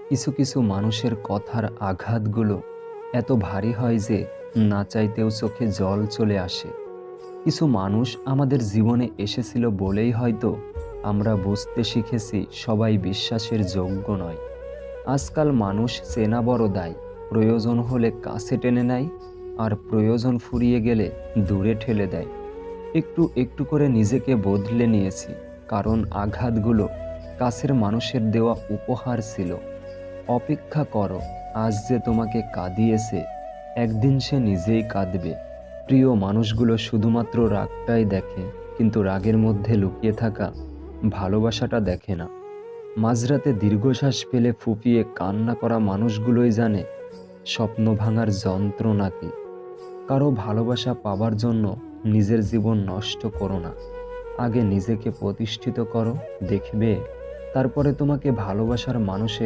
কিছু কিছু মানুষের কথার আঘাতগুলো এত ভারী হয় যে না চাইতেও চোখে জল চলে আসে। কিছু মানুষ আমাদের জীবনে এসেছিল বলেই হয়তো আমরা বুঝতে শিখেছি সবাই বিশ্বাসের যোগ্য নয়। আজকাল মানুষ চেনা বড় দায়, প্রয়োজন হলে কাছে টেনে নেয়, আর প্রয়োজন ফুরিয়ে গেলে দূরে ঠেলে দেয়। একটু একটু করে নিজেকে বদলে নিয়েছি, কারণ আঘাতগুলো কাছের মানুষের দেওয়া উপহার ছিল। অপেক্ষা করো, আজ যে তোমাকে কাঁদিয়েছে একদিন সে নিজেই কাঁদবে। প্রিয় মানুষগুলো শুধুমাত্র রাগটাই দেখে, কিন্তু রাগের মধ্যে লুকিয়ে থাকা ভালোবাসাটা দেখে না। মাঝরাতে দীর্ঘশ্বাস ফেলে ফুঁপিয়ে কান্না করা মানুষগুলোই জানে স্বপ্ন ভাঙার যন্ত্রণা কি। কারো ভালোবাসা পাবার জন্য নিজের জীবন নষ্ট করো না। আগে নিজেকে প্রতিষ্ঠিত করো, দেখবে তারপরে তোমাকে ভালোবাসার মানুষের